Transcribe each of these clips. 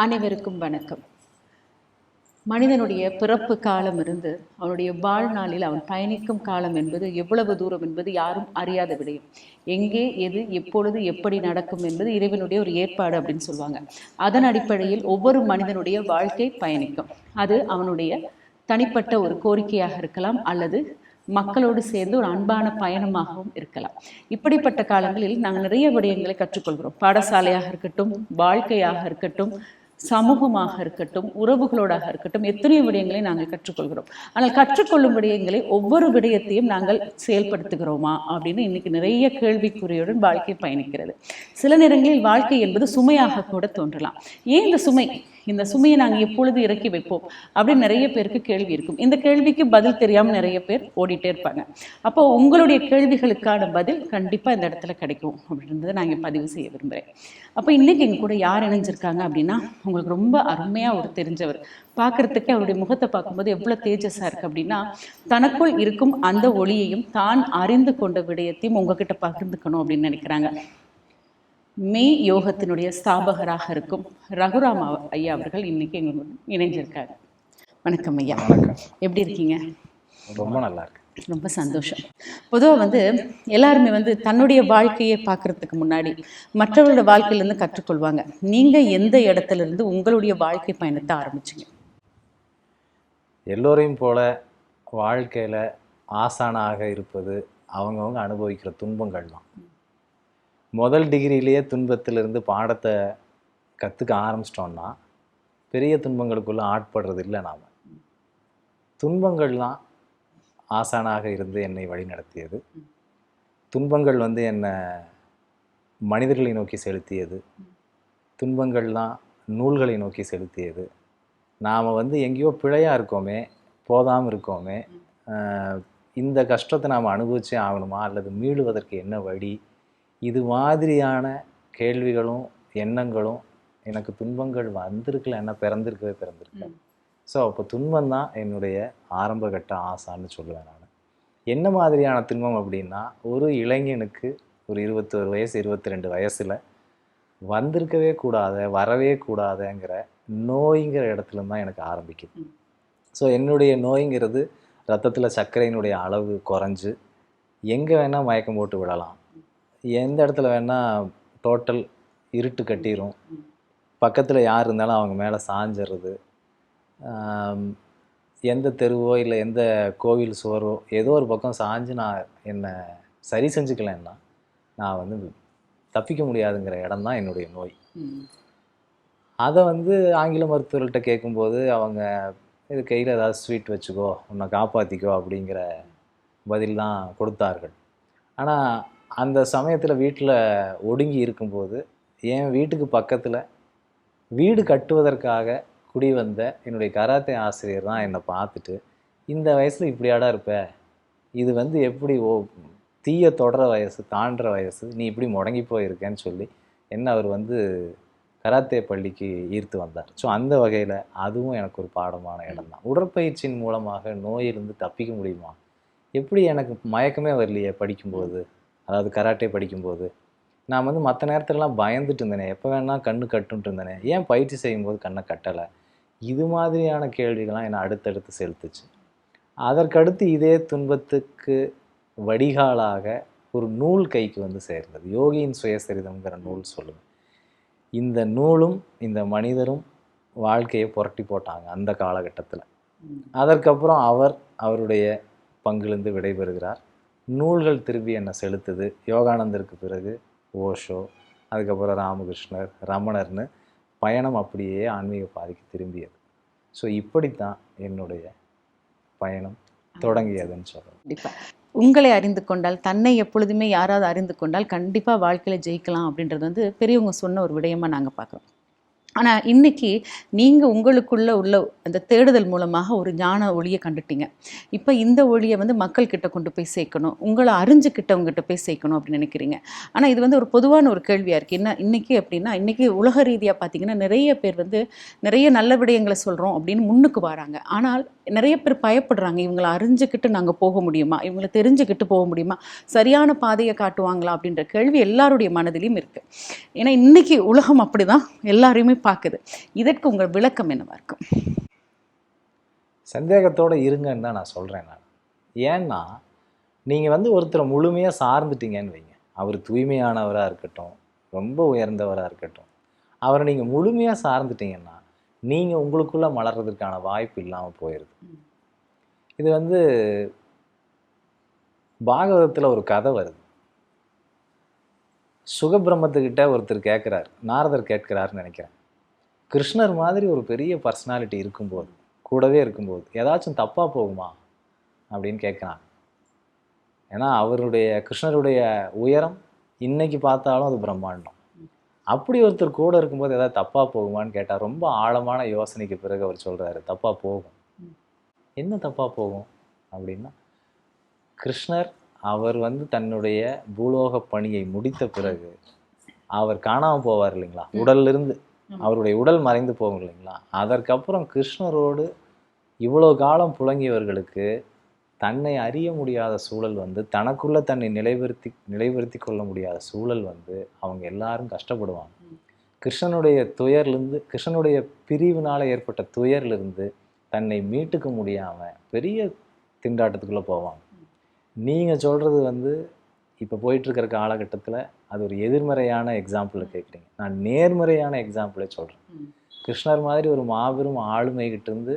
அனைவருக்கும் வணக்கம். மனிதனுடைய பிறப்பு காலம் இருந்து அவனுடைய வாழ்நாளில் அவன் பயணிக்கும் காலம் என்பது எவ்வளவு தூரம் என்பது யாரும் அறியாத விடயம். எங்கே எது எப்பொழுது எப்படி நடக்கும் என்பது இறைவனுடைய ஒரு ஏற்பாடு அப்படின்னு சொல்லுவாங்க. அதன் அடிப்படையில் ஒவ்வொரு மனிதனுடைய வாழ்க்கை பயணிக்கும். அது அவனுடைய தனிப்பட்ட ஒரு கோரிக்கையாக இருக்கலாம், அல்லது மக்களோடு சேர்ந்து ஒரு அன்பான பயணமாகவும் இருக்கலாம். இப்படிப்பட்ட காலங்களில் நாங்கள் நிறைய விடயங்களை கற்றுக்கொள்கிறோம். பாடசாலையாக இருக்கட்டும், வாழ்க்கையாக இருக்கட்டும், சமூகமாக இருக்கட்டும், உறவுகளோடாக இருக்கட்டும், எத்தனையோ விடயங்களை நாங்கள் கற்றுக்கொள்கிறோம். ஆனால் கற்றுக்கொள்ளும் விடயங்களை ஒவ்வொரு விடயத்தையும் நாங்கள் செயல்படுத்துகிறோமா அப்படின்னு இன்னைக்கு நிறைய கேள்விக்குறியுடன் வாழ்க்கை பயணிக்கிறது. சில நேரங்களில் வாழ்க்கை என்பது சுமையாக கூட தோன்றலாம். ஏன் இந்த சுமையை நாங்கள் எப்பொழுது இறக்கி வைப்போம் அப்படின்னு நிறைய பேருக்கு கேள்வி இருக்கும். இந்த கேள்விக்கு பதில் தெரியாமல் நிறைய பேர் ஓடிட்டே இருப்பாங்க. அப்போ உங்களுடைய கேள்விகளுக்கான பதில் கண்டிப்பாக இந்த இடத்துல கிடைக்கும் அப்படின்றத நான் இங்கே பதிவு செய்ய விரும்புகிறேன். அப்போ இன்னைக்கு எங்க கூட யார் இணைஞ்சிருக்காங்க அப்படின்னா, உங்களுக்கு ரொம்ப அருமையாக ஒரு தெரிஞ்சவர். பார்க்கறதுக்கு அவருடைய முகத்தை பார்க்கும்போது எவ்வளோ தேஜஸாக இருக்குது அப்படின்னா, தனக்குள் இருக்கும் அந்த ஒளியையும் தான் அறிந்து கொண்ட விடயத்தையும் உங்ககிட்ட பகிர்ந்துக்கணும் அப்படின்னு நினைக்கிறாங்க. மெய் யோகத்தினுடைய ஸ்தாபகராக இருக்கும் ரகுராம் ஐயா அவர்கள் இன்னைக்கு எங்களுக்கு இணைஞ்சிருக்காங்க. வணக்கம் ஐயா. வணக்கம். எப்படி இருக்கீங்க? ரொம்ப நல்லா இருக்கு. ரொம்ப சந்தோஷம். பொதுவாக எல்லாருமே தன்னுடைய வாழ்க்கையை பார்க்கறதுக்கு முன்னாடி மற்றவர்களோட வாழ்க்கையிலேருந்து கற்றுக்கொள்வாங்க. நீங்கள் எந்த இடத்துல இருந்து உங்களுடைய வாழ்க்கை பயணத்தை ஆரம்பிச்சிங்க? எல்லோரையும் போல வாழ்க்கையில் ஆசானாக இருப்பது அவங்கவுங்க அனுபவிக்கிற துன்பங்கள் தான். முதல் டிகிரியிலேயே துன்பத்திலிருந்து பாடத்தை கற்றுக்க ஆரம்பிச்சிட்டோம்னா பெரிய துன்பங்களுக்குள்ளே ஆட்படுறது இல்லை. நாம் துன்பங்கள்லாம் ஆசானாக இருந்து என்னை வழி நடத்தியது. துன்பங்கள் என்னை மனிதர்களை நோக்கி செலுத்தியது. துன்பங்கள்லாம் நூல்களை நோக்கி செலுத்தியது. நாம் எங்கேயோ பிழையாக இருக்கோமே, போதாமல் இருக்கோமே, இந்த கஷ்டத்தை நாம் அனுபவிச்சே ஆகணுமா, அல்லது மீளுவதற்கு என்ன வழி, இது மாதிரியான கேள்விகளும் எண்ணங்களும் எனக்கு துன்பங்கள் வந்திருக்கல, என்ன பிறந்திருக்கேன். ஸோ அப்போ துன்பம் தான் என்னுடைய ஆரம்பகட்ட ஆசான்னு சொல்லுவேன் நான். என்ன மாதிரியான துன்பம் அப்படின்னா, ஒரு இளைஞனுக்கு ஒரு 21 வயசு 22 வயசில் வந்திருக்கவே கூடாத, வரவே கூடாதுங்கிற நோய்ங்கிற இடத்துல தான் எனக்கு ஆரம்பிக்குது. ஸோ என்னுடைய நோய்ங்கிறது ரத்தத்தில் சர்க்கரையினுடைய அளவு குறைஞ்சு எங்கே வேணால் மயக்கம் போட்டு விடலாம், எந்த இடத்துல வேணால் டோட்டல் இருட்டு கட்டிடும், பக்கத்தில் யார் இருந்தாலும் அவங்க மேலே சாஞ்சிடுறது, எந்த தெருவோ இல்லை எந்த கோவில் சுவரோ ஏதோ ஒரு பக்கம் சாஞ்சு நான் என்னை சரி செஞ்சுக்கலன்னா நான் தப்பிக்க முடியாதுங்கிற இடம் தான் என்னுடைய நோய். அதை ஆங்கில மருத்துவர்கள்ட்ட கேட்கும்போது அவங்க இது கையில் ஏதாவது ஸ்வீட் வச்சுக்கோ, உன்னை காப்பாற்றிக்கோ அப்படிங்கிற பதில் தான் கொடுத்தார்கள். ஆனால் அந்த சமயத்தில் வீட்டில் ஒடுங்கி இருக்கும்போது என் வீட்டுக்கு பக்கத்தில் வீடு கட்டுவதற்காக குடி வந்த என்னுடைய கராத்தே ஆசிரியர் தான் என்னை பார்த்துட்டு, இந்த வயசில் இப்படியாடா இருப்ப, இது எப்படி தீய தொடர வயசு, தாண்டுற வயசு, நீ இப்படி முடங்கி போயிருக்கேன்னு சொல்லி என்ன அவர் கராத்தே பள்ளிக்கு ஈர்த்து வந்தார். ஸோ அந்த வகையில் அதுவும் எனக்கு ஒரு பாடமான இடம் தான். உடற்பயிற்சியின் மூலமாக நோயிலிருந்து தப்பிக்க முடியுமா? எப்படி எனக்கு மயக்கமே வரலையே படிக்கும்போது, அதாவது கராட்டே படிக்கும்போது. நான் மற்ற நேரத்துலலாம் பயந்துட்டு இருந்தேனே, எப்போ வேணால் கண்ணு கட்டுன்ட்டு இருந்தேனே, ஏன் பயிற்சி செய்யும்போது கண்ணை கட்டலை? இது மாதிரியான கேள்விகள்லாம் என்னை அடுத்தடுத்து செலுத்துச்சு. அதற்கடுத்து இதே துன்பத்துக்கு வடிகாலாக ஒரு நூல் கைக்கு சேர்ந்தது. யோகியின் சுயசரிதம்ங்கிற நூல் சொல்லுது. இந்த நூலும் இந்த மனிதரும் வாழ்க்கையை புரட்டி போட்டாங்க அந்த காலகட்டத்தில். அதற்கப்புறம் அவருடைய பங்கிலிருந்து விடைபெறுகிறார். நூல்கள் திரும்பி என்னை செலுத்துது. யோகானந்தருக்கு பிறகு ஓஷோ, அதுக்கப்புறம் ராமகிருஷ்ணர், ரமணர்னு பயணம் அப்படியே ஆன்மீக பாதைக்கு திரும்பியது. ஸோ இப்படித்தான் என்னுடைய பயணம் தொடங்கியதுன்னு சொல்கிறேன். கண்டிப்பாக உங்களை அறிந்து கொண்டால், தன்னை எப்பொழுதுமே யாராவது அறிந்து கொண்டால் கண்டிப்பாக வாழ்க்கையில் ஜெயிக்கலாம் அப்படின்றது பெரியவங்க சொன்ன ஒரு விடயமாக நாங்கள் பார்க்குறோம். ஆனால் இன்றைக்கி நீங்கள் உங்களுக்குள்ளே உள்ள அந்த தேடுதல் மூலமாக ஒரு ஞான ஒளியை கண்டுட்டீங்க. இப்போ இந்த ஒளியை மக்கள்கிட்ட கொண்டு போய் சேர்க்கணும், உங்களை அறிஞ்சுக்கிட்டவங்ககிட்ட போய் சேர்க்கணும் அப்படின்னு நினைக்கிறீங்க. ஆனால் இது ஒரு பொதுவான ஒரு கேள்வியாக இருக்குது. என்ன இன்றைக்கி அப்படின்னா, இன்றைக்கி உலக ரீதியாக பார்த்திங்கன்னா நிறைய பேர் நிறைய நல்ல விடயங்களை சொல்கிறோம் அப்படின்னு முன்னுக்கு வராங்க. ஆனால் நிறைய பேர் பயப்படுறாங்க, இவங்களை அறிஞ்சுக்கிட்டு நாங்கள் போக முடியுமா, இவங்களை தெரிஞ்சுக்கிட்டு போக முடியுமா, சரியான பாதையை காட்டுவாங்களா அப்படின்ற கேள்வி எல்லாருடைய மனதிலையும் இருக்குது. ஏன்னா இன்றைக்கி உலகம் அப்படி தான், எல்லாரையுமே பார்க்குது. இதற்கு உங்கள் விளக்கம் என்னவா இருக்கும்? சந்தேகத்தோடு இருங்கன்னு தான் நான் சொல்கிறேன். ஏன்னா நீங்கள் வந்து ஒருத்தரை முழுமையாக சார்ந்துட்டீங்கன்னு வைங்க, அவர் தூய்மையானவராக இருக்கட்டும், ரொம்ப உயர்ந்தவராக இருக்கட்டும், அவரை நீங்கள் முழுமையாக சார்ந்துட்டீங்கன்னா நீங்கள் உங்களுக்குள்ளே மலர்றதுக்கான வாய்ப்பு இல்லாமல் போயிடுது. இது வந்து பாகவதத்தில் ஒரு கதை வருது. சுகபிரம்மத்துக்கிட்ட ஒருத்தர் கேட்குறார், நாரதர் கேட்கிறாருன்னு நினைக்கிறேன். கிருஷ்ணர் மாதிரி ஒரு பெரிய பர்சனாலிட்டி இருக்கும்போது, கூடவே இருக்கும்போது ஏதாச்சும் தப்பாக போகுமா அப்படின்னு கேட்குறாங்க. ஏன்னா கிருஷ்ணருடைய உயரம் இன்னைக்கு பார்த்தாலும் அது பிரம்மாண்டம். அப்படி ஒருத்தர் கூட இருக்கும்போது ஏதாவது தப்பாக போகுமான்னு கேட்டால் ரொம்ப ஆழமான யோசனைக்கு பிறகு அவர் சொல்கிறாரு, தப்பாக போகும். என்ன தப்பாக போகும் அப்படின்னா, கிருஷ்ணர் அவர் வந்து தன்னுடைய பூலோக பணியை முடித்த பிறகு அவர் காணாமல் போவார் இல்லைங்களா, உடல்லிருந்து அவருடைய உடல் மறைந்து போகும் இல்லைங்களா, அதற்கப்புறம் கிருஷ்ணரோடு இவ்வளோ காலம் புழங்கியவர்களுக்கு தன்னை அறிய முடியாத சூழல் வந்து, தனக்குள்ள தன்னை நிலைவர்த்தி கொள்ள முடியாத சூழல் வந்து அவங்க எல்லாரும் கஷ்டப்படுவாங்க. கிருஷ்ணனுடைய பிரிவினால் ஏற்பட்ட துயர்லிருந்து தன்னை மீட்டுக்க முடியாமல் பெரிய திண்டாட்டத்துக்குள்ளே போவாங்க. நீங்கள் சொல்கிறது வந்து இப்போ போயிட்டுருக்கிற காலகட்டத்தில் அது ஒரு எதிர்மறையான எக்ஸாம்பிள் கேட்குறீங்க. நான் நேர்மறையான எக்ஸாம்பிளே சொல்கிறேன். கிருஷ்ணர் மாதிரி ஒரு மாபெரும் ஆளுமைகிட்டேருந்து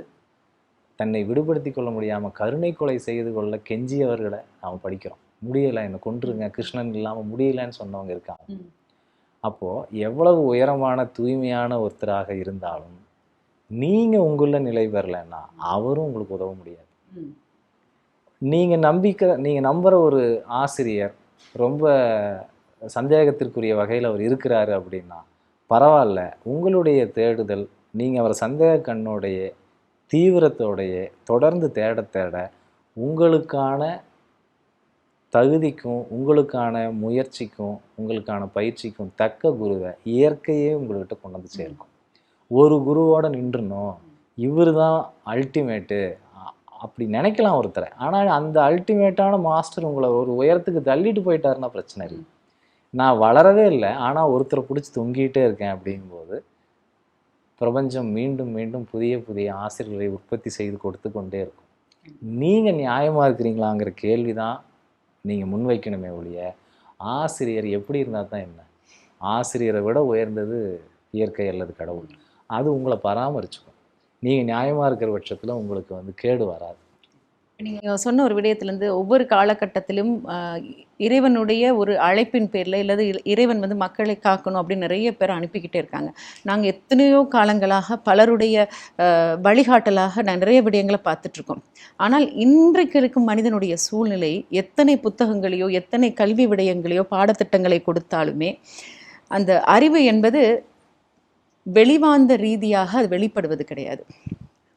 தன்னை விடுபடுத்தி கொள்ள முடியாமல் கருணை கொலை செய்து கொள்ள கெஞ்சியவர்களை நாம் படிக்கிறோம். முடியலை, என்னை கொன்றுங்க, கிருஷ்ணன் இல்லாமல் முடியலைன்னு சொன்னவங்க இருக்காங்க. அப்போது எவ்வளவு உயரமான தூய்மையான ஒருத்தராக இருந்தாலும் நீங்கள் உங்களில் நிலை பெறலைன்னா அவரும் உங்களுக்கு உதவ முடியாது. நீங்கள் நம்புகிற ஒரு ஆசிரியர் ரொம்ப சந்தேகத்திற்குரிய வகையில் அவர் இருக்கிறாரு அப்படின்னா பரவாயில்ல, உங்களுடைய தேடுதல் நீங்கள் அவரை சந்தேக கண்ணோடைய தீவிரத்தோடைய தொடர்ந்து தேட தேட உங்களுக்கான தகுதிக்கும் உங்களுக்கான முயற்சிக்கும் உங்களுக்கான பயிற்சிக்கும் தக்க குருவை இயற்கையே உங்கள்கிட்ட கொண்டு வந்து சேர்க்கும். ஒரு குருவோட நின்றுணும், இவர் தான் அல்டிமேட்டு அப்படி நினைக்கலாம் ஒருத்தரை. ஆனால் அந்த அல்டிமேட்டான மாஸ்டர் உங்களை ஒரு உயரத்துக்கு தள்ளிட்டு போயிட்டாருன்னா பிரச்சனை இல்லை. நான் வளரவே இல்லை, ஆனால் ஒருத்தரை பிடிச்சி தொங்கிட்டே இருக்கேன் அப்படிங்கும்போது பிரபஞ்சம் மீண்டும் மீண்டும் புதிய புதிய ஆசிரியர்களை உற்பத்தி செய்து கொடுத்து கொண்டே இருக்கும். நீங்கள் நியாயமாக இருக்கிறீங்களாங்கிற கேள்வி தான் நீங்கள் முன்வைக்கணுமே ஒழிய, ஆசிரியர் எப்படி இருந்தால் தான் என்ன? ஆசிரியரை விட உயர்ந்தது இயற்கை அல்லது கடவுள். அது உங்களை பராமரிச்சுக்கும். நீங்கள் நியாயமாக இருக்கிற பட்சத்தில் உங்களுக்கு வந்து கேடு வராது. நீங்கள் சொன்ன ஒரு விடயத்திலேருந்து ஒவ்வொரு காலகட்டத்திலும் இறைவனுடைய ஒரு அழைப்பின் பேரில் இல்லது இறைவன் வந்து மக்களை காக்கணும் அப்படின்னு நிறைய பேர் அனுப்பிக்கிட்டே இருக்காங்க. நாங்கள் எத்தனையோ காலங்களாக பலருடைய வழிகாட்டலாக நிறைய விடயங்களை பார்த்துட்ருக்கோம். ஆனால் இன்றைக்கு இருக்கும் மனிதனுடைய சூழ்நிலை எத்தனை புத்தகங்களையோ எத்தனை கல்வி விடயங்களையோ பாடத்திட்டங்களை கொடுத்தாலுமே அந்த அறிவு என்பது வெளிவாந்த ரீதியாக அது வெளிப்படுவது கிடையாது,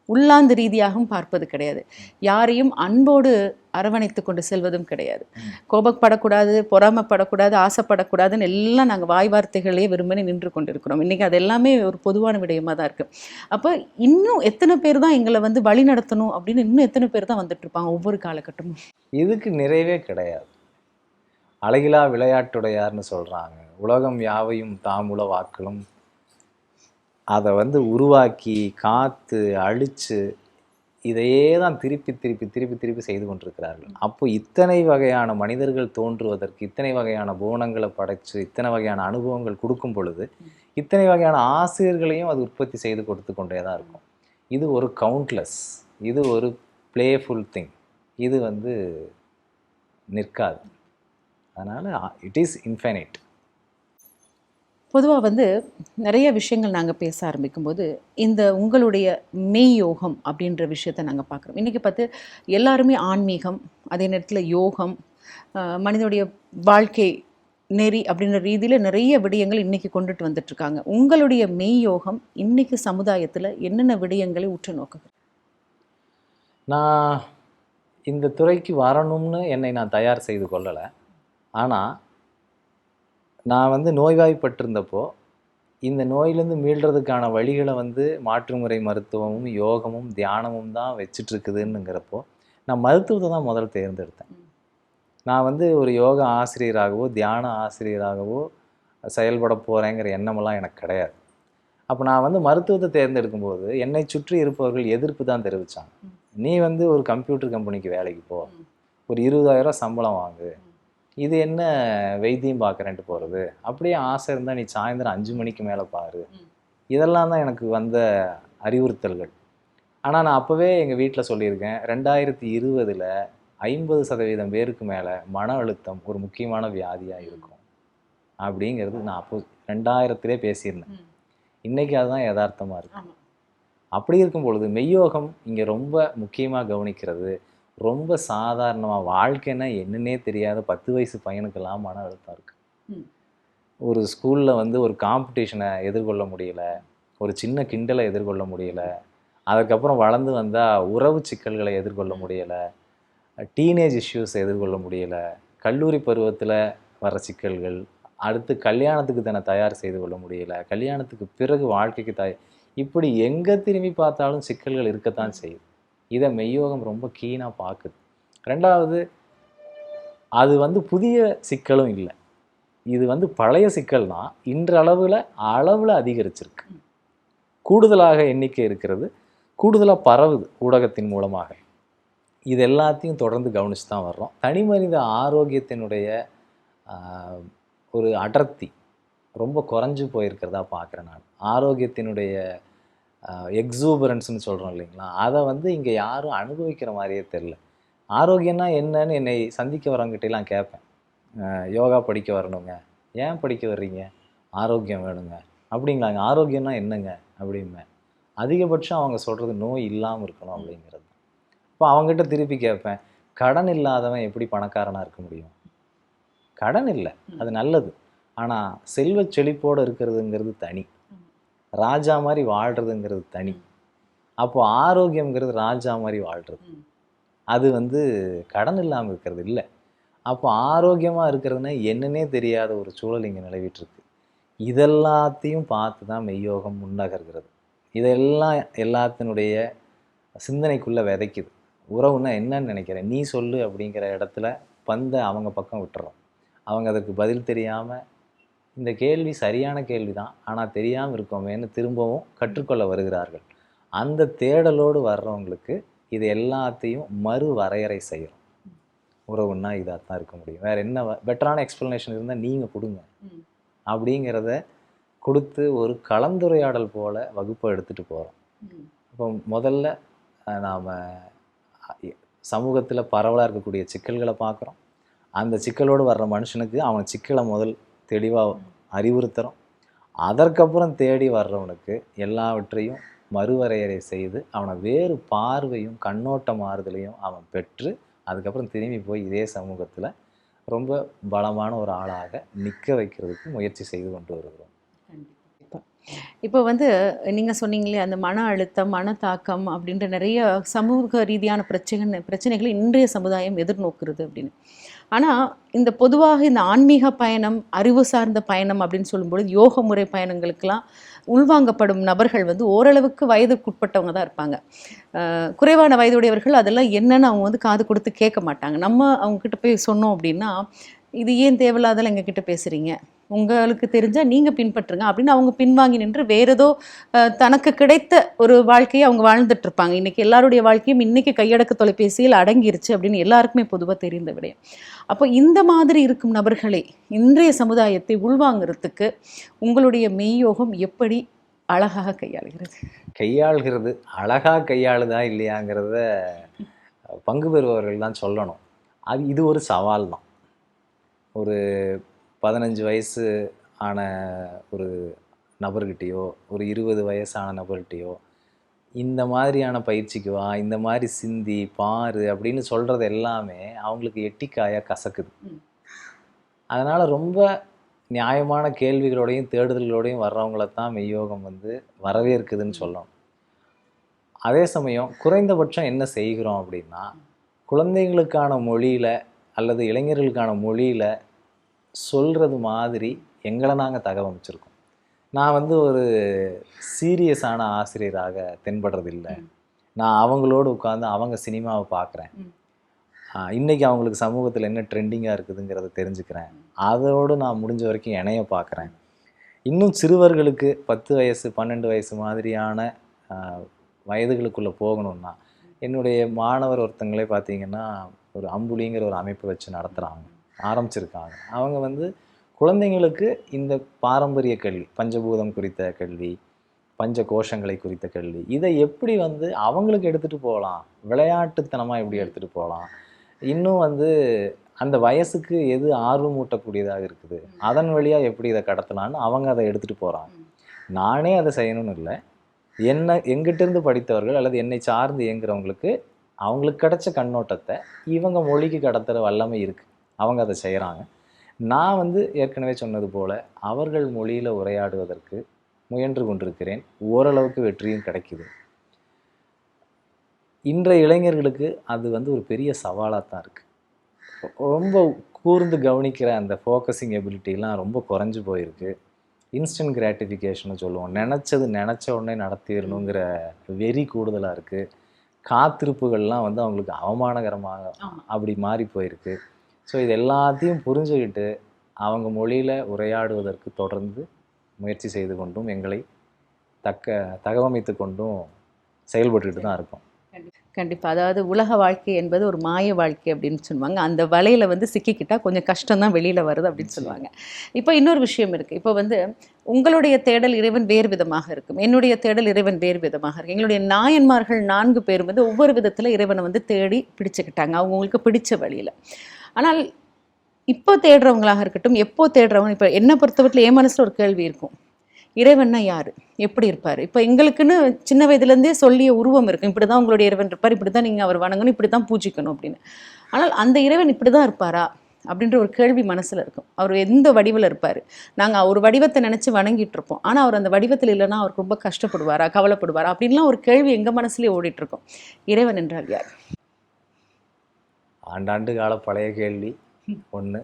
உள்ளாந்த ரீதியாகவும் பார்ப்பது கிடையாது, யாரையும் அன்போடு அரவணைத்து கொண்டு செல்வதும் கிடையாது. கோபப்படக்கூடாது, பொறாமப்படக்கூடாது, ஆசைப்படக்கூடாதுன்னு எல்லாம் நாங்கள் வாய் வார்த்தைகளே விரும்பி நின்று கொண்டிருக்கிறோம். இன்றைக்கி அது எல்லாமே ஒரு பொதுவான விடயமாக தான் இருக்குது. அப்போ இன்னும் எத்தனை பேர் தான் எங்களை வந்து வழி நடத்தணும் அப்படின்னு இன்னும் எத்தனை பேர் தான் வந்துட்டு இருப்பாங்க ஒவ்வொரு காலகட்டமும்? இதுக்கு நிறைவே கிடையாது. அழகிலா விளையாட்டுடையார்னு சொல்கிறாங்க. உலகம் யாவையும் தாமுல வாக்களும் அதை வந்து உருவாக்கி காத்து அழித்து இதையே தான் திருப்பி திருப்பி திருப்பி திருப்பி செய்து கொண்டிருக்கிறார்கள். அப்போ இத்தனை வகையான மனிதர்கள் தோன்றுவதற்கு, இத்தனை வகையான புவனங்களை படைத்து இத்தனை வகையான அனுபவங்கள் கொடுக்கும் பொழுது இத்தனை வகையான ஆசிரியர்களையும் அது உற்பத்தி செய்து கொடுத்து கொண்டே தான் இருக்கும். இது ஒரு கவுண்ட்லெஸ், இது ஒரு பிளேஃபுல் திங், இது வந்து நிற்காது. அதனால் இட் இஸ் இன்ஃபைனைட். பொதுவாக வந்து நிறைய விஷயங்கள் நாங்கள் பேச ஆரம்பிக்கும்போது இந்த உங்களுடைய மெய் யோகம் அப்படின்ற விஷயத்தை நாங்கள் பார்க்குறோம். இன்றைக்கி பார்த்து எல்லாருமே ஆன்மீகம், அதே நேரத்தில் யோகம், மனிதனுடைய வாழ்க்கை நெறி அப்படின்ற ரீதியில் நிறைய விடயங்கள் இன்றைக்கி கொண்டுட்டு வந்துட்டுருக்காங்க. உங்களுடைய மெய் யோகம் இன்றைக்கி சமுதாயத்தில் என்னென்ன விடயங்களை உற்று நோக்குது? நான் இந்த துறைக்கு வரணும்னு என்னை நான் தயார் செய்து கொள்ளலை. ஆனால் நான் வந்து நோய்வாய்ப்பட்டிருந்தப்போ இந்த நோயிலேருந்து மீள்றதுக்கான வழிகளை வந்து மாற்றுமுறை மருத்துவமும் யோகமும் தியானமும் தான் வச்சிட்ருக்குதுன்னுங்கிறப்போ நான் மருத்துவத்தை தான் முதல் தேர்ந்தெடுத்தேன். நான் வந்து ஒரு யோகா ஆசிரியராகவோ தியான ஆசிரியராகவோ செயல்பட போகிறேங்கிற எண்ணமெல்லாம் எனக்கு கிடையாது. அப்போ நான் வந்து மருத்துவத்தை தேர்ந்தெடுக்கும்போது என்னை சுற்றி இருப்பவர்கள் எதிர்ப்பு தான் தெரிவித்தாங்க. நீ வந்து ஒரு கம்ப்யூட்டர் கம்பெனிக்கு வேலைக்கு போ, ஒரு 20,000 சம்பளம் வாங்கு, இது என்ன வைத்தியம் பார்க்குறேன்ட்டு போகிறது, அப்படியே ஆசை இருந்தால் நீ சாயந்தரம் 5 மணிக்கு மேலே பாரு. இதெல்லாம் தான் எனக்கு வந்த அறிவுறுத்தல்கள். ஆனால் நான் அப்போவே எங்கள் வீட்டில் சொல்லியிருக்கேன், 2020 50% பேருக்கு மேலே மன அழுத்தம் ஒரு முக்கியமான வியாதியாக இருக்கும் அப்படிங்கிறது நான் அப்போ 2000 பேசியிருந்தேன். இன்றைக்கி அதுதான் யதார்த்தமாக இருக்கு. அப்படி இருக்கும் பொழுது மெய்யோகம் இங்கே ரொம்ப முக்கியமாக கவனிக்கிறது, ரொம்ப சாதாரணமாக வாழ்க்கைன்னா என்னன்னே தெரியாத 10 வயசு பையனுக்கெல்லாம் மன அழுத்தம் இருக்குது. ஒரு ஸ்கூலில் வந்து ஒரு காம்படிஷனை எதிர்கொள்ள முடியல, ஒரு சின்ன கிண்டலை எதிர்கொள்ள முடியலை, அதுக்கப்புறம் வளர்ந்து வந்தால் உறவு சிக்கல்களை எதிர்கொள்ள முடியலை, டீனேஜ் இஷ்யூஸை எதிர்கொள்ள முடியலை, கல்லூரி பருவத்தில் வர சிக்கல்கள், அடுத்து கல்யாணத்துக்கு தன்னை தயார் செய்து கொள்ள முடியலை, கல்யாணத்துக்கு பிறகு வாழ்க்கைக்கு இப்படி எங்கே திரும்பி பார்த்தாலும் சிக்கல்கள் இருக்கத்தான் செய்யுது. இதை மெய்யோகம் ரொம்ப கீனாக பார்க்குது. ரெண்டாவது, அது வந்து புதிய சிக்கலும் இல்லை, இது வந்து பழைய சிக்கல் தான், அளவில் அதிகரிச்சிருக்கு, கூடுதலாக எண்ணிக்கை இருக்கிறது, கூடுதலாக பரவுது ஊடகத்தின் மூலமாக. இது எல்லாத்தையும் தொடர்ந்து கவனித்து தான் வர்றோம். தனி மனித ஆரோக்கியத்தினுடைய ஒரு அடர்த்தி ரொம்ப குறைஞ்சு போயிருக்கிறதா பார்க்குறேன் நான். ஆரோக்கியத்தினுடைய எக்ஸூபரன்ஸ்னு சொல்கிறோம் இல்லைங்களா, அதை வந்து இங்கே யாரும் அனுபவிக்கிற மாதிரியே தெரில. ஆரோக்கியம்னா என்னன்னு என்னை சந்திக்க வரவங்கிட்டலாம் கேட்பேன். யோகா படிக்க வரணுங்க, ஏன் படிக்க வர்றீங்க, ஆரோக்கியம் வேணுங்க அப்படிங்களாங்க. ஆரோக்கியம்னா என்னங்க அப்படிம்பேன். அதிகபட்சம் அவங்க சொல்கிறது நோய் இல்லாமல் இருக்கணும் அப்படிங்கிறது. இப்போ அவங்ககிட்ட திருப்பி கேட்பேன், கடன் இல்லாதவன் எப்படி பணக்காரனாக இருக்க முடியும்? கடன் இல்லை, அது நல்லது, ஆனால் செல்வ செழிப்போடு இருக்கிறதுங்கிறது தனி, ராஜா மாதிரி வாழ்கிறதுங்கிறது தனி. அப்போது ஆரோக்கியங்கிறது ராஜா மாதிரி வாழ்கிறது, அது வந்து கடன் இல்லாமல் இருக்கிறது இல்லை. அப்போ ஆரோக்கியமாக இருக்கிறதுனா என்னன்னே தெரியாத ஒரு சூழல் இங்கே நிலவிட்டுருக்கு. இதெல்லாத்தையும் பார்த்து தான் மெய்யோகம் முன்னகர்கிறது. இதெல்லாம் எல்லாத்தினுடைய சிந்தனைக்குள்ளே விதைக்குது. உறவுன்னா என்னன்னு நினைக்கிறேன், நீ சொல்லு அப்படிங்கிற இடத்துல பந்தை அவங்க பக்கம் விட்டுறோம். அவங்க அதற்கு பதில் தெரியாமல், இந்த கேள்வி சரியான கேள்வி தான் ஆனால் தெரியாமல் இருக்கோமேன்னு திரும்பவும் கற்றுக்கொள்ள வருகிறார்கள். அந்த தேடலோடு வர்றவங்களுக்கு இது எல்லாத்தையும் மறு வரையறை செய்கிறோம். உறவுன்னா இதாக தான் இருக்க முடியும், வேறு என்ன பெட்டரான எக்ஸ்ப்ளனேஷன் இருந்தால் நீங்கள் கொடுங்க அப்படிங்கிறத கொடுத்து ஒரு கலந்துரையாடல் போல் வகுப்பை எடுத்துகிட்டு போகிறோம். அப்போ முதல்ல நாம் சமூகத்தில் பரவலாக இருக்கக்கூடிய சிக்கல்களை பார்க்குறோம். அந்த சிக்கலோடு வர்ற மனுஷனுக்கு அவன் சிக்கலை முதல் தெளிவாக அறிவுறுத்துகிறோம். அதற்கப்புறம் தேடி வர்றவனுக்கு எல்லாவற்றையும் மறுவரையறை செய்து அவனை வேறு பார்வையும் கண்ணோட்ட மாறுதலையும் அவன் பெற்று அதுக்கப்புறம் திரும்பி போய் இதே சமூகத்தில் ரொம்ப பலமான ஒரு ஆளாக நிற்க வைக்கிறதுக்கு முயற்சி செய்து கொண்டு வருகிறோம். இப்போ வந்து நீங்கள் சொன்னீங்களே அந்த மன அழுத்தம், மனத்தாக்கம் அப்படின்ற நிறைய சமூக ரீதியான பிரச்சனைகளை இன்றைய சமுதாயம் எதிர்நோக்குறது அப்படின்னு. ஆனால் இந்த பொதுவாக இந்த ஆன்மீக பயணம், அறிவு சார்ந்த பயணம் அப்படின்னு சொல்லும்பொழுது யோக முறை பயணங்களுக்கெல்லாம் உள்வாங்கப்படும் நபர்கள் வந்து ஓரளவுக்கு வயதுக்குட்பட்டவங்க தான் இருப்பாங்க. குறைவான வயதுடையவர்கள் அதெல்லாம் என்னன்னு அவங்க வந்து காது கொடுத்து கேட்க மாட்டாங்க. நம்ம அவங்கக்கிட்ட போய் சொன்னோம் அப்படின்னா, இது ஏன் தேவையில்லாதெல்லாம் எங்ககிட்ட பேசுகிறீங்க, உங்களுக்கு தெரிஞ்சால் நீங்கள் பின்பற்றுங்க அப்படின்னு அவங்க பின்வாங்கி நின்று வேறு ஏதோ தனக்கு கிடைத்த ஒரு வாழ்க்கையை அவங்க வாழ்ந்துட்டு இருப்பாங்க. இன்றைக்கி எல்லாருடைய வாழ்க்கையும் இன்றைக்கி கையடக்க தொலைபேசியில் அடங்கிருச்சு அப்படின்னு எல்லாருக்குமே பொதுவாக தெரிந்த விடயம். அப்போ இந்த மாதிரி இருக்கும் நபர்களை இன்றைய சமுதாயத்தை உள்வாங்கிறதுக்கு உங்களுடைய மெய்யோகம் எப்படி அழகாக கையாளுகிறது அழகாக கையாளுதா இல்லையாங்கிறத பங்கு பெறுபவர்கள் தான் சொல்லணும். இது ஒரு சவால் தான். ஒரு 15 வயசு ஆன ஒரு நபர்கிட்டையோ, ஒரு 20 வயசான நபர்கிட்டையோ இந்த மாதிரியான பயிற்சிக்கு வா, இந்த மாதிரி சிந்தி பாரு அப்படின்னு சொல்கிறது எல்லாமே அவங்களுக்கு எட்டிக்காயாக கசக்குது. அதனால் ரொம்ப நியாயமான கேள்விகளோடையும் தேடுதல்களோடையும் வர்றவங்களத்தான் மெய்யோகம் வந்து வரவேற்குதுன்னு சொல்லணும். அதே சமயம் குறைந்தபட்சம் என்ன செய்கிறோம் அப்படின்னா, குழந்தைங்களுக்கான மொழியில் அல்லது இளைஞர்களுக்கான மொழியில் சொல்கிறது மாதிரி எங்களை நாங்கள் தகவமைச்சிருக்கோம். நான் வந்து ஒரு சீரியஸான ஆசிரியராக தென்படுறதில்லை. நான் அவங்களோடு உட்காந்து அவங்க சினிமாவை பார்க்குறேன், இன்றைக்கி அவங்களுக்கு சமூகத்தில் என்ன ட்ரெண்டிங்காக இருக்குதுங்கிறத தெரிஞ்சுக்கிறேன், அதோடு நான் முடிஞ்ச வரைக்கும் இணைய பார்க்குறேன். இன்னும் சிறுவர்களுக்கு 10 வயசு 12 வயசு மாதிரியான வயதுகளுக்குள்ளே போகணும்னா, என்னுடைய மாணவர் ஒருத்தங்களே பார்த்தீங்கன்னா ஒரு அம்புலிங்கிற ஒரு அமைப்பை வச்சு நடத்துகிறாங்க, ஆரம்பிச்சிருக்காங்க. அவங்க வந்து குழந்தைங்களுக்கு இந்த பாரம்பரிய கல்வி, பஞ்சபூதம் குறித்த கல்வி, பஞ்ச கோஷங்களை குறித்த கல்வி, இதை எப்படி வந்து அவங்களுக்கு எடுத்துகிட்டு போகலாம், விளையாட்டுத்தனமாக எப்படி எடுத்துகிட்டு போகலாம், இன்னும் வந்து அந்த வயசுக்கு எது ஆர்வம் ஊட்டக்கூடியதாக இருக்குது, அதன் வழியாக எப்படி இதை கடத்தலான்னு அவங்க அதை எடுத்துகிட்டு போகிறாங்க. நானே அதை செய்யணும்னு இல்லை, எங்கிட்டிருந்து படித்தவர்கள் அல்லது என்னை சார்ந்து இயங்குறவங்களுக்கு அவங்களுக்கு கிடைச்ச கண்ணோட்டத்தை இவங்க மொழிக்கு கடத்துகிற வல்லமை இருக்குது, அவங்க அதை செய்கிறாங்க. நான் வந்து ஏற்கனவே சொன்னது போல் அவர்கள் மொழியில் உரையாடுவதற்கு முயன்று கொண்டிருக்கிறேன். ஓரளவுக்கு வெற்றியும் கிடைக்குது. இன்றைய இளைஞர்களுக்கு அது வந்து ஒரு பெரிய சவாலாக தான் இருக்குது. ரொம்ப கூர்ந்து கவனிக்கிற அந்த ஃபோக்கஸிங் எபிலிட்டிலாம் ரொம்ப குறைஞ்சி போயிருக்கு. இன்ஸ்டன்ட் கிராட்டிஃபிகேஷன் சொல்லுவோம், நினச்ச உடனே நடத்திடணுங்கிற வெறி கூடுதலாக இருக்குது. காத்திருப்புகள்லாம் வந்து அவங்களுக்கு அவமானகரமாக அப்படி மாறி போயிருக்கு. ஸோ இது எல்லாத்தையும் புரிஞ்சுக்கிட்டு அவங்க மொழியில் உரையாடுவதற்கு தொடர்ந்து முயற்சி செய்து கொண்டும் எங்களை தகவமைத்து கொண்டும் செயல்பட்டுக்கிட்டு தான் இருக்கோம். கண்டிப்பாக. அதாவது உலக வாழ்க்கை என்பது ஒரு மாய வாழ்க்கை அப்படின்னு சொல்லுவாங்க. அந்த வலையில் வந்து சிக்கிக்கிட்டால் கொஞ்சம் கஷ்டம்தான் வெளியில் வருது அப்படின்னு சொல்லுவாங்க. இப்போ இன்னொரு விஷயம் இருக்குது. இப்போ வந்து உங்களுடைய தேடல் இறைவன் வேறு விதமாக இருக்கும், என்னுடைய தேடல் இறைவன் வேறு விதமாக இருக்குது. எங்களுடைய நாயன்மார்கள் 4 பேரும் வந்து ஒவ்வொரு விதத்தில் இறைவனை வந்து தேடி பிடிச்சிக்கிட்டாங்க, அவங்களுக்கு பிடிச்ச வழியில். ஆனால் இப்போ தேடுறவங்களாக இருக்கட்டும், எப்போ தேடுறவங்க, இப்போ என்னை பொறுத்தவரையில் என் மனசில் ஒரு கேள்வி இருக்கும், இறைவன்னா யார், எப்படி இருப்பார்? இப்போ எங்களுக்குன்னு சின்ன வயதுலேருந்தே சொல்லிய உருவம் இருக்கும், இப்படி தான் உங்களுடைய இறைவன் இருப்பார், இப்படி தான் நீங்கள் அவர் வணங்கணும், இப்படி தான் பூஜிக்கணும் அப்படின்னு. ஆனால் அந்த இறைவன் இப்படி தான் இருப்பாரா அப்படின்ற ஒரு கேள்வி மனசில் இருக்கும். அவர் எந்த வடிவில் இருப்பார், நாங்கள் ஒரு வடிவத்தை நினச்சி வணங்கிட்டு இருப்போம், ஆனால் அவர் அந்த வடிவத்தில் இல்லைன்னா அவர் ரொம்ப கஷ்டப்படுவாரா, கவலைப்படுவாரா அப்படின்லாம் ஒரு கேள்வி எங்கள் மனசுலேயே ஓடிட்டுருக்கோம். இறைவன் என்றால் யார்? ஆண்டாண்டு கால பழைய கேள்வி ஒன்று,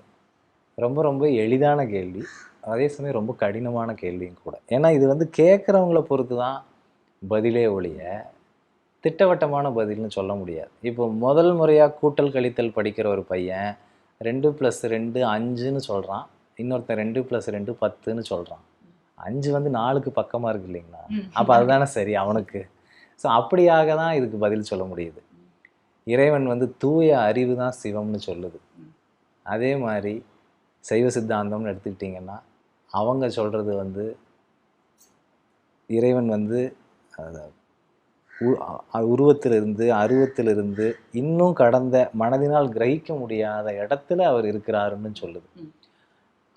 ரொம்ப ரொம்ப எளிதான கேள்வி, அதே சமயம் ரொம்ப கடினமான கேள்வியும் கூட. ஏன்னா இது வந்து கேட்குறவங்கள பொறுத்து தான் பதிலே ஒழிய திட்டவட்டமான பதில்னு சொல்ல முடியாது. இப்போ முதல் முறையாக கூட்டல் கழித்தல் படிக்கிற ஒரு பையன் 2 + 2 5ன்னு சொல்கிறான், இன்னொருத்தன் 2 + 2 10ன்னு சொல்கிறான். 5 வந்து 4க்கு பக்கமாக இருக்கு இல்லைங்களா, அப்போ அதுதானே சரி அவனுக்கு. ஸோ அப்படியாக தான் இதுக்கு பதில் சொல்ல முடியுது. இறைவன் வந்து தூய அறிவு தான் சிவம்னு சொல்லுது. அதே மாதிரி சைவ சித்தாந்தம்னு எடுத்துக்கிட்டிங்கன்னா அவங்க சொல்கிறது வந்து இறைவன் வந்து உருவத்திலிருந்து அருவத்திலிருந்து இன்னும் கடந்த மனதினால் கிரகிக்க முடியாத இடத்துல அவர் இருக்கிறாருன்னு சொல்லுது.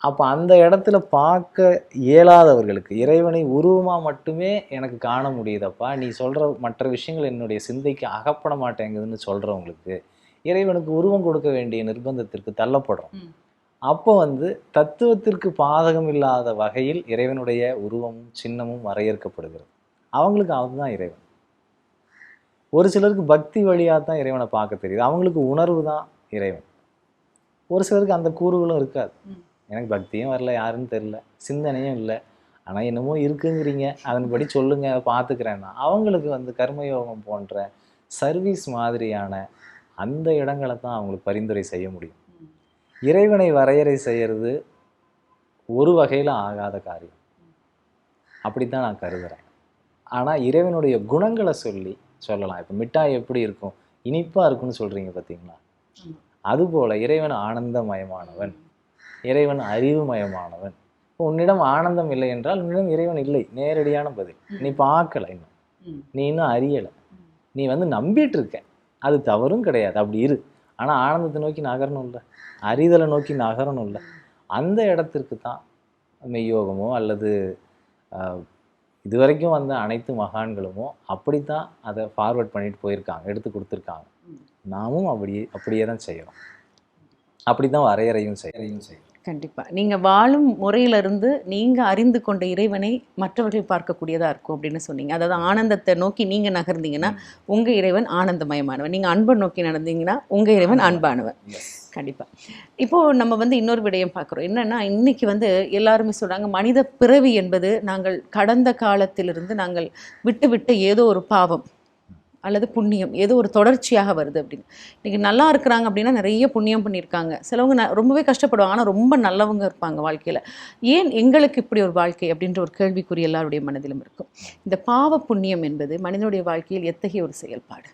அப்போ அந்த இடத்துல பார்க்க இயலாதவர்களுக்கு இறைவனை உருவமாக மட்டுமே எனக்கு காண முடியுதப்பா, நீ சொல்கிற மற்ற விஷயங்கள் என்னுடைய சிந்தைக்கு அகப்பட மாட்டேங்குதுன்னு சொல்கிறவங்களுக்கு இறைவனுக்கு உருவம் கொடுக்க வேண்டிய நிர்பந்தத்திற்கு தள்ளப்படுறோம். அப்போ வந்து தத்துவத்திற்கு பாதகம் இல்லாத வகையில் இறைவனுடைய உருவமும் சின்னமும் வரையறுக்கப்படுகிறது. அவங்களுக்கு அதுதான் இறைவன். ஒரு சிலருக்கு பக்தி வழியாக தான் இறைவனை பார்க்க தெரியுது, அவங்களுக்கு உணர்வு தான் இறைவன். ஒரு சிலருக்கு அந்த கூறுகளும் இருக்காது, எனக்கு பக்தியும் வரல, யாருன்னு தெரில, சிந்தனையும் இல்லை, ஆனால் என்னமோ இருக்குங்கிறீங்க, அதன்படி சொல்லுங்க பார்த்துக்கிறேன்னா அவங்களுக்கு வந்து கர்மயோகம் போன்ற சர்வீஸ் மாதிரியான அந்த இடங்களை தான் அவங்களுக்கு பரிந்துரை செய்ய முடியும். இறைவனை வரையறை செய்கிறது ஒரு வகையில் ஆகாத காரியம், அப்படித்தான் நான் கருதுகிறேன். ஆனால் இறைவனுடைய குணங்களை சொல்லலாம். இப்போ மிட்டாய் எப்படி இருக்கும், இனிப்பாக இருக்குன்னு சொல்கிறீங்க பார்த்தீங்களா, அதுபோல் இறைவன் ஆனந்தமயமானவன், இறைவன் அறிவுமயமானவன். இப்போ உன்னிடம் ஆனந்தம் இல்லை என்றால் உன்னிடம் இறைவன் இல்லை, நேரடியான பதில். நீ பார்க்கல, நீ இன்னும் அறியலை, நீ வந்து நம்பிட்டு இருக்க, அது தவறும் கிடையாது, அப்படி இரு. ஆனால் ஆனந்தத்தை நோக்கி நகரணும் இல்லை, அறிதலை நோக்கி நகரணும் இல்லை. அந்த இடத்திற்கு தான் மெய்யோகமோ அல்லது இதுவரைக்கும் வந்த அனைத்து மகான்களுமோ அப்படித்தான் அதை ஃபார்வர்ட் பண்ணிட்டு போயிருக்காங்க, எடுத்து கொடுத்துருக்காங்க. நாமும் அப்படியே தான் செய்கிறோம், அப்படி தான் வரையறையும் செய்கிறோம். கண்டிப்பாக நீங்கள் வாழும் முறையிலிருந்து நீங்கள் அறிந்து கொண்ட இறைவனை மற்றவர்கள் பார்க்கக்கூடியதாக இருக்கும் அப்படின்னு சொன்னீங்க. அதாவது ஆனந்தத்தை நோக்கி நீங்கள் நகர்ந்தீங்கன்னா உங்கள் இறைவன் ஆனந்தமயமானவன், நீங்கள் அன்பை நோக்கி நடந்தீங்கன்னா உங்கள் இறைவன் அன்பானவன். கண்டிப்பாக. இப்போது நம்ம வந்து இன்னொரு விடயம் பார்க்குறோம், என்னென்னா இன்றைக்கி வந்து எல்லாருமே சொல்கிறாங்க மனித பிறவி என்பது நாங்கள் கடந்த காலத்திலிருந்து நாங்கள் விட்டு ஏதோ ஒரு பாவம், அல்லது புண்ணியம் ஏதோ ஒரு தொடர்ச்சியாக வருது அப்படின்னு. இன்றைக்கி நல்லா இருக்கிறாங்க அப்படின்னா நிறைய புண்ணியம் பண்ணியிருக்காங்க. சிலவங்க ரொம்பவே கஷ்டப்படுவாங்க, ஆனால் ரொம்ப நல்லவங்க இருப்பாங்க வாழ்க்கையில். ஏன் எங்களுக்கு இப்படி ஒரு வாழ்க்கை அப்படின்ற ஒரு கேள்விக்குறி எல்லாருடைய மனதிலும் இருக்கும். இந்த பாவ புண்ணியம் என்பது மனிதனுடைய வாழ்க்கையில் எத்தகைய ஒரு செயல்பாடு?